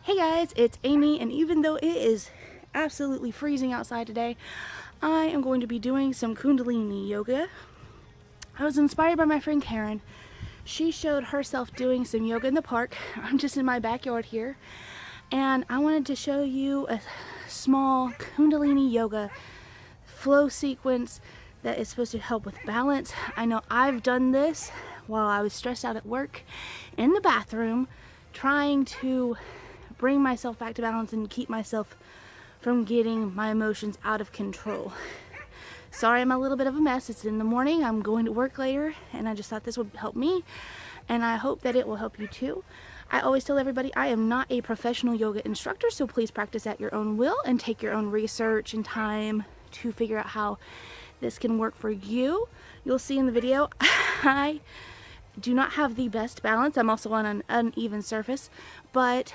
Hey guys, it's Amy, and even though it is absolutely freezing outside today, I am going to be doing some Kundalini yoga. I was inspired by my friend Karen. She showed herself doing some yoga in the park. I'm just in my backyard here, and I wanted to show you a small Kundalini yoga flow sequence that is supposed to help with balance. I know I've done this while I was stressed out at work in the bathroom, trying to bring myself back to balance and keep myself from getting my emotions out of control. Sorry, I'm a little bit of a mess. It's in the morning. I'm going to work later, and I just thought this would help me, and I hope that it will help you too. I always tell everybody I am not a professional yoga instructor, so please practice at your own will and take your own research and time to figure out how this can work for you. You'll see in the video, I do not have the best balance. I'm also on an uneven surface, but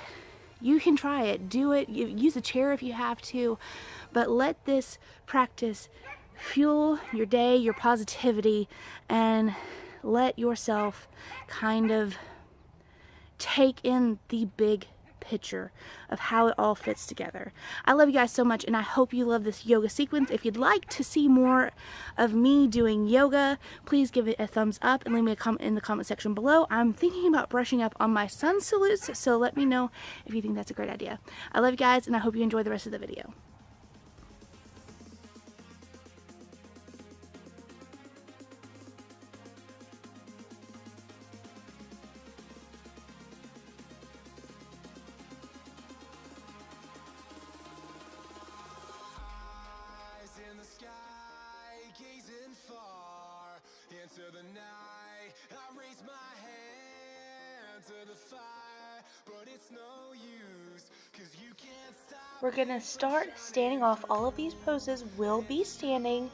you can try it. Do it. Use a chair if you have to, but let this practice fuel your day, your positivity, and let yourself kind of take in the big picture of how it all fits together. I love you guys so much, and I hope you love this yoga sequence. If you'd like to see more of me doing yoga, please give it a thumbs up and leave me a comment in the comment section below. I'm thinking about brushing up on my sun salutes, so let me know if you think that's a great idea. I love you guys, and I hope you enjoy the rest of the video. Into the night, I raise my hand to the fire, but it's no use, 'cause you can't stop. We're gonna start standing off. All of these poses will be standing,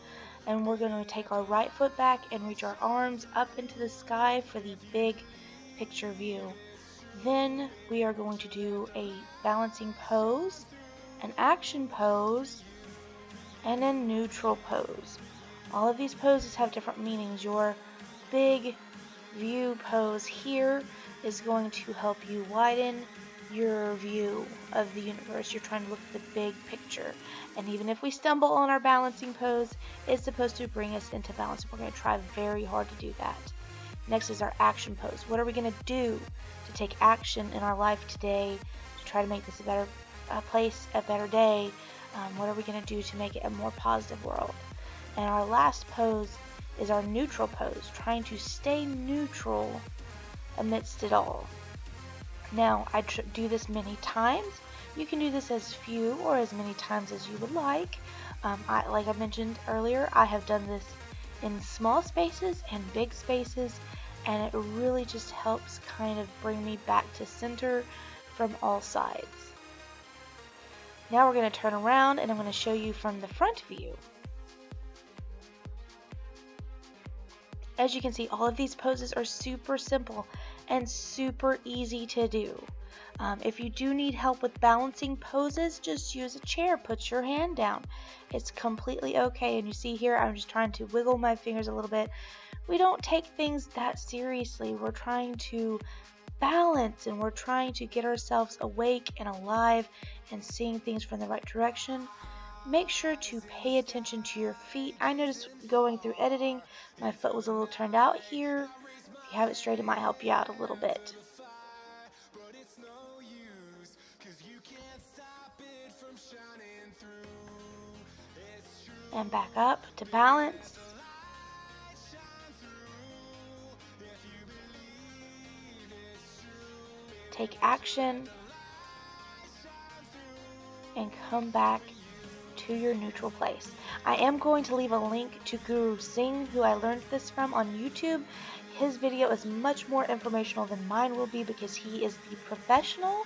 and we're gonna take our right foot back and reach our arms up into the sky for the big picture view. Then we are going to do a balancing pose, an action pose, and a neutral pose. All of these poses have different meanings. Your big view pose here is going to help you widen your view of the universe. You're trying to look at the big picture. And even if we stumble on our balancing pose, it's supposed to bring us into balance. We're going to try very hard to do that. Next is our action pose. What are we going to do to take action in our life today to try to make this a better place, a better day? What are we going to do to make it a more positive world? And our last pose is our neutral pose, trying to stay neutral amidst it all. Now, I do this many times. You can do this as few or as many times as you would like. Like I mentioned earlier, I have done this in small spaces and big spaces, and it really just helps kind of bring me back to center from all sides. Now we're going to turn around, and I'm going to show you from the front view. As you can see, all of these poses are super simple and super easy to do. If you do need help with balancing poses, just use a chair. Put your hand down. It's completely okay. And you see here, I'm just trying to wiggle my fingers a little bit. We don't take things that seriously. We're trying to balance, and we're trying to get ourselves awake and alive and seeing things from the right direction. Make sure to pay attention to your feet. I noticed going through editing, my foot was a little turned out here. If you have it straight, it might help you out a little bit. And back up to balance. Take action and come back to your neutral place. I am going to leave a link to Guru Singh, who I learned this from on YouTube. His video is much more informational than mine will be because he is the professional.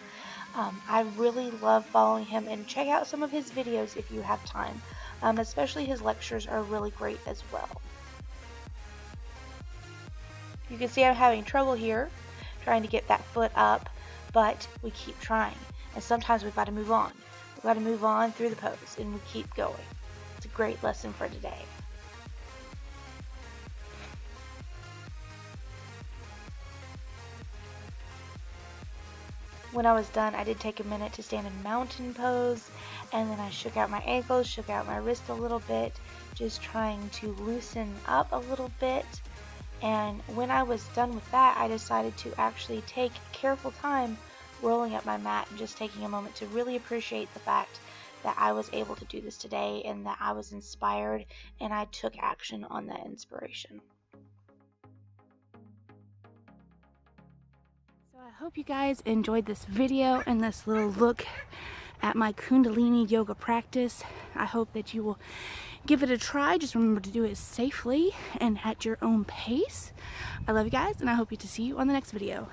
I really love following him, and check out some of his videos if you have time. Especially his lectures are really great as well. You can see I'm having trouble here trying to get that foot up, but we keep trying, and sometimes we've got to move on. We've got to move on through the pose, and we keep going. It's a great lesson for today. When I was done, I did take a minute to stand in mountain pose, and then I shook out my ankles, shook out my wrist a little bit, just trying to loosen up a little bit. And when I was done with that, I decided to actually take careful time rolling up my mat and just taking a moment to really appreciate the fact that I was able to do this today, and that I was inspired, and I took action on that inspiration. So I hope you guys enjoyed this video and this little look at my Kundalini yoga practice. I hope that you will give it a try. Just remember to do it safely and at your own pace. I love you guys, and I hope to see you on the next video.